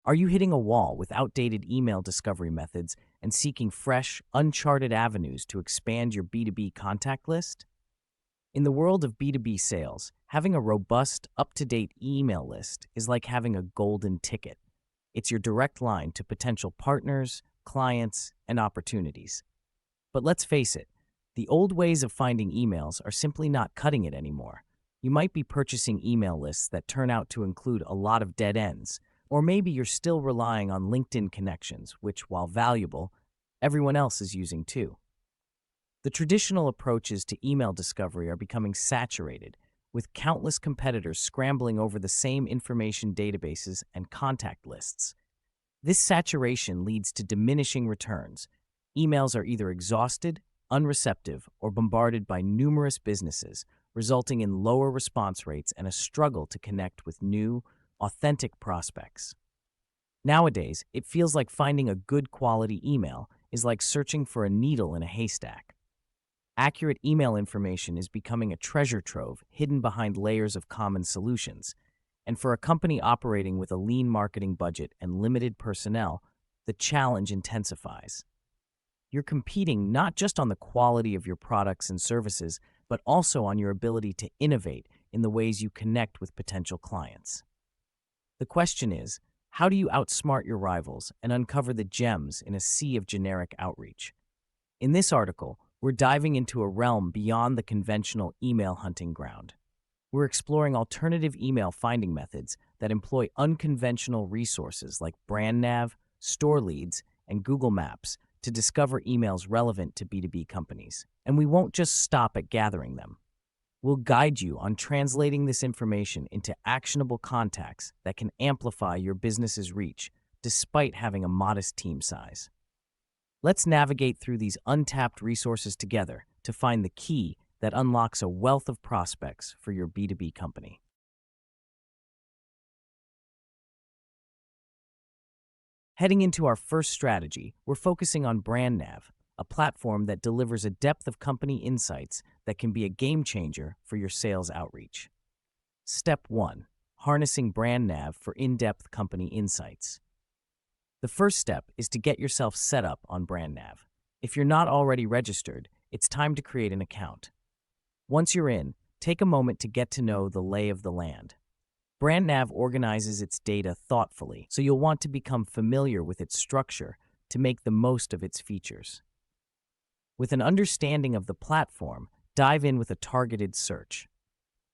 Are you hitting a wall with outdated email discovery methods and seeking fresh, uncharted avenues to expand your B2B contact list? In the world of B2B sales, having a robust, up-to-date email list is like having a golden ticket. It's your direct line to potential partners, clients, and opportunities. But let's face it, the old ways of finding emails are simply not cutting it anymore. You might be purchasing email lists that turn out to include a lot of dead ends, or maybe you're still relying on LinkedIn connections, which, while valuable, everyone else is using too. The traditional approaches to email discovery are becoming saturated, with countless competitors scrambling over the same information databases and contact lists. This saturation leads to diminishing returns. Emails are either exhausted, unreceptive, or bombarded by numerous businesses, resulting in lower response rates and a struggle to connect with new, authentic prospects. Nowadays, it feels like finding a good quality email is like searching for a needle in a haystack. Accurate email information is becoming a treasure trove hidden behind layers of common solutions. And for a company operating with a lean marketing budget and limited personnel, the challenge intensifies. You're competing not just on the quality of your products and services, but also on your ability to innovate in the ways you connect with potential clients. The question is, how do you outsmart your rivals and uncover the gems in a sea of generic outreach? In this article, we're diving into a realm beyond the conventional email hunting ground. We're exploring alternative email finding methods that employ unconventional resources like BrandNav, Store Leads, and Google Maps to discover emails relevant to B2B companies. And we won't just stop at gathering them. We'll guide you on translating this information into actionable contacts that can amplify your business's reach despite having a modest team size. Let's navigate through these untapped resources together to find the key that unlocks a wealth of prospects for your B2B company. Heading into our first strategy, we're focusing on BrandNav, a platform that delivers a depth of company insights that can be a game changer for your sales outreach. Step 1. Harnessing BrandNav for in-depth company insights. The first step is to get yourself set up on BrandNav. If you're not already registered, it's time to create an account. Once you're in, take a moment to get to know the lay of the land. BrandNav organizes its data thoughtfully, so you'll want to become familiar with its structure to make the most of its features. With an understanding of the platform, dive in with a targeted search.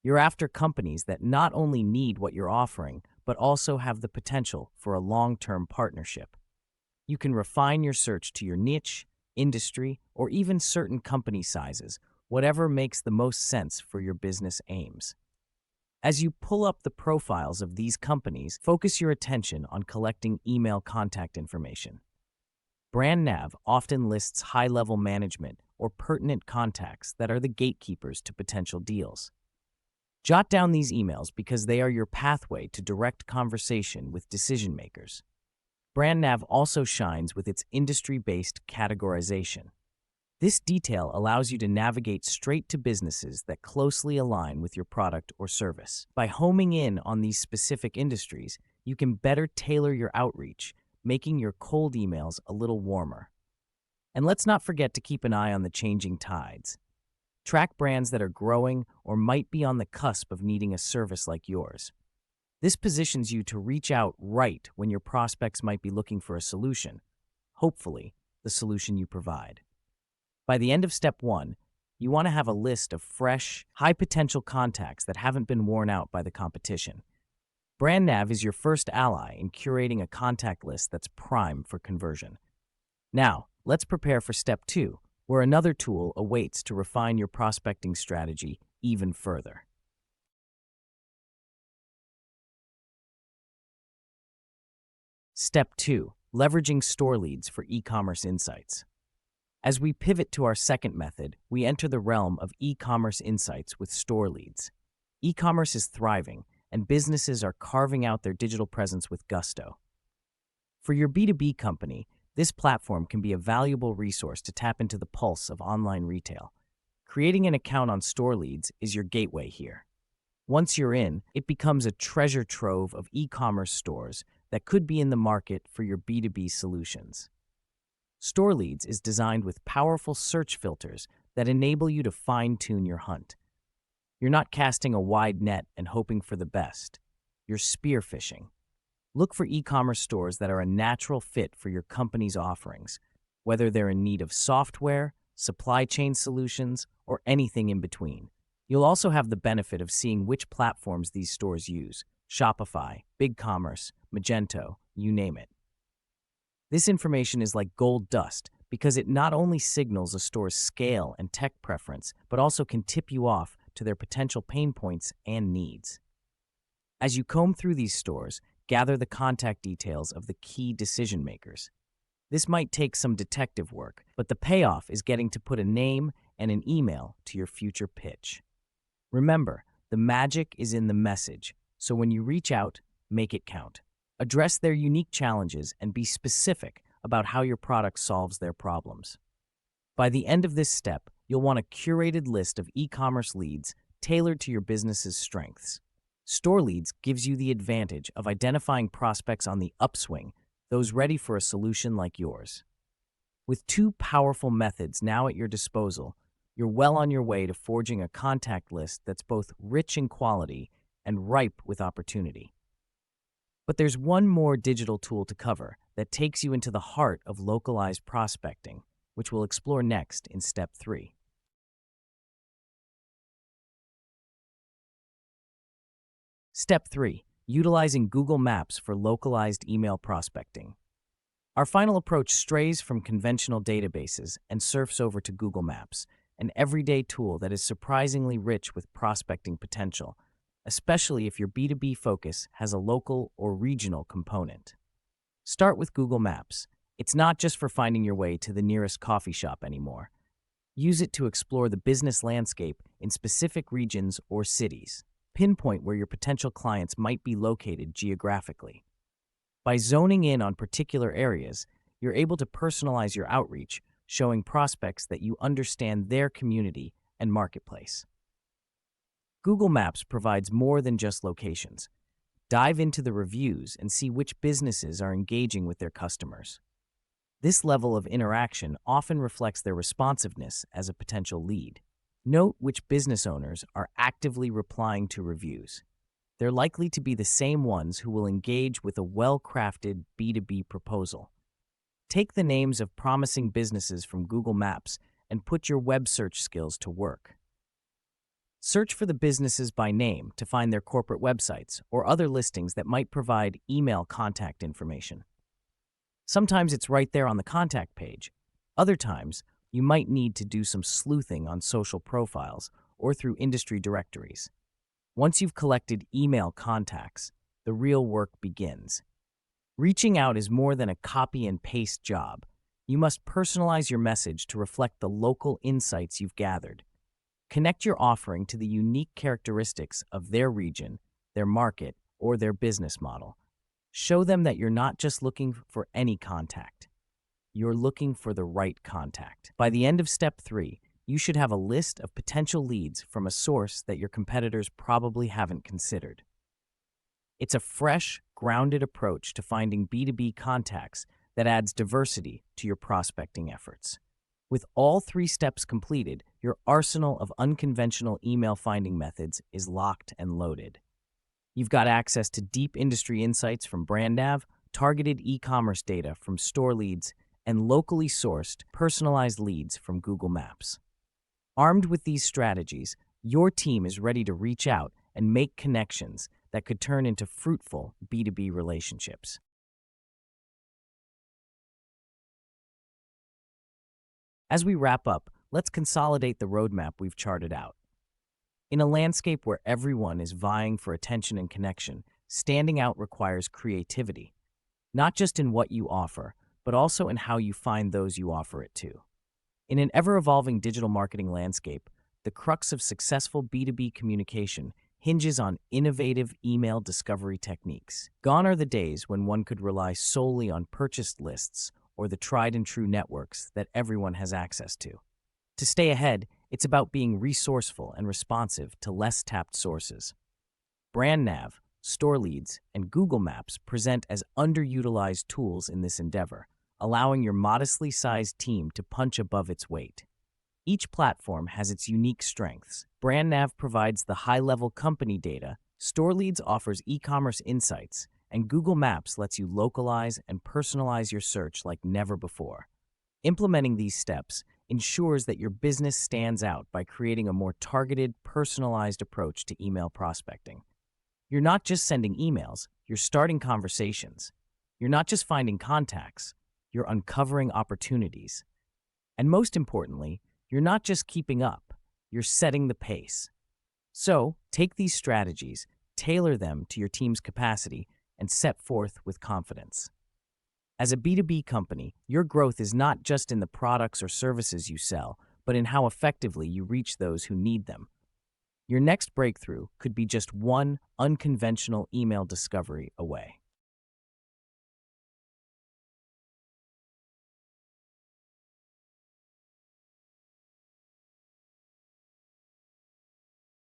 You're after companies that not only need what you're offering, but also have the potential for a long-term partnership. You can refine your search to your niche, industry, or even certain company sizes, whatever makes the most sense for your business aims. As you pull up the profiles of these companies, focus your attention on collecting email contact information. BrandNav often lists high-level management or pertinent contacts that are the gatekeepers to potential deals. Jot down these emails because they are your pathway to direct conversation with decision-makers. BrandNav also shines with its industry-based categorization. This detail allows you to navigate straight to businesses that closely align with your product or service. By homing in on these specific industries, you can better tailor your outreach, making your cold emails a little warmer. And let's not forget to keep an eye on the changing tides. Track brands that are growing or might be on the cusp of needing a service like yours. This positions you to reach out right when your prospects might be looking for a solution, hopefully the solution you provide. By the end of step 1, you want to have a list of fresh, high-potential contacts that haven't been worn out by the competition. BrandNav is your first ally in curating a contact list that's prime for conversion. Now, let's prepare for step 2, where another tool awaits to refine your prospecting strategy even further. Step 2. Leveraging store leads for e-commerce insights. As we pivot to our second method, we enter the realm of e-commerce insights with store leads. E-commerce is thriving, and businesses are carving out their digital presence with gusto. For your B2B company, this platform can be a valuable resource to tap into the pulse of online retail. Creating an account on Store Leads is your gateway here. Once you're in, it becomes a treasure trove of e-commerce stores that could be in the market for your B2B solutions. Store Leads is designed with powerful search filters that enable you to fine-tune your hunt. You're not casting a wide net and hoping for the best. You're spearfishing. Look for e-commerce stores that are a natural fit for your company's offerings, whether they're in need of software, supply chain solutions, or anything in between. You'll also have the benefit of seeing which platforms these stores use: Shopify, BigCommerce, Magento, you name it. This information is like gold dust because it not only signals a store's scale and tech preference, but also can tip you off to their potential pain points and needs. As you comb through these stores, gather the contact details of the key decision makers. This might take some detective work, but the payoff is getting to put a name and an email to your future pitch. Remember, the magic is in the message, so when you reach out, make it count. Address their unique challenges and be specific about how your product solves their problems. By the end of this step, you'll want a curated list of e-commerce leads tailored to your business's strengths. Store Leads gives you the advantage of identifying prospects on the upswing, those ready for a solution like yours. With two powerful methods now at your disposal, you're well on your way to forging a contact list that's both rich in quality and ripe with opportunity. But there's one more digital tool to cover that takes you into the heart of localized prospecting, which we'll explore next in Step 3. Step 3. Utilizing Google Maps for localized email prospecting. Our final approach strays from conventional databases and surfs over to Google Maps, an everyday tool that is surprisingly rich with prospecting potential, especially if your B2B focus has a local or regional component. Start with Google Maps. It's not just for finding your way to the nearest coffee shop anymore. Use it to explore the business landscape in specific regions or cities. Pinpoint where your potential clients might be located geographically. By zoning in on particular areas, you're able to personalize your outreach, showing prospects that you understand their community and marketplace. Google Maps provides more than just locations. Dive into the reviews and see which businesses are engaging with their customers. This level of interaction often reflects their responsiveness as a potential lead. Note which business owners are actively replying to reviews. They're likely to be the same ones who will engage with a well-crafted B2B proposal. Take the names of promising businesses from Google Maps and put your web search skills to work. Search for the businesses by name to find their corporate websites or other listings that might provide email contact information. Sometimes it's right there on the contact page. Other times, you might need to do some sleuthing on social profiles or through industry directories. Once you've collected email contacts, the real work begins. Reaching out is more than a copy and paste job. You must personalize your message to reflect the local insights you've gathered. Connect your offering to the unique characteristics of their region, their market, or their business model. Show them that you're not just looking for any contact. You're looking for the right contact. By the end of Step 3, you should have a list of potential leads from a source that your competitors probably haven't considered. It's a fresh, grounded approach to finding B2B contacts that adds diversity to your prospecting efforts. With all 3 steps completed, your arsenal of unconventional email finding methods is locked and loaded. You've got access to deep industry insights from BrandNav, targeted e-commerce data from Store Leads, and locally sourced, personalized leads from Google Maps. Armed with these strategies, your team is ready to reach out and make connections that could turn into fruitful B2B relationships. As we wrap up, let's consolidate the roadmap we've charted out. In a landscape where everyone is vying for attention and connection, standing out requires creativity, not just in what you offer, but also in how you find those you offer it to. In an ever-evolving digital marketing landscape, the crux of successful B2B communication hinges on innovative email discovery techniques. Gone are the days when one could rely solely on purchased lists or the tried-and-true networks that everyone has access to. To stay ahead, it's about being resourceful and responsive to less tapped sources. BrandNav, store leads, and Google Maps present as underutilized tools in this endeavor, allowing your modestly sized team to punch above its weight. Each platform has its unique strengths. BrandNav provides the high-level company data, store leads offers e-commerce insights, and Google Maps lets you localize and personalize your search like never before. Implementing these steps ensures that your business stands out by creating a more targeted, personalized approach to email prospecting. You're not just sending emails, you're starting conversations. You're not just finding contacts, you're uncovering opportunities. And most importantly, you're not just keeping up, you're setting the pace. So, take these strategies, tailor them to your team's capacity, and set forth with confidence. As a B2B company, your growth is not just in the products or services you sell, but in how effectively you reach those who need them. Your next breakthrough could be just one unconventional email discovery away.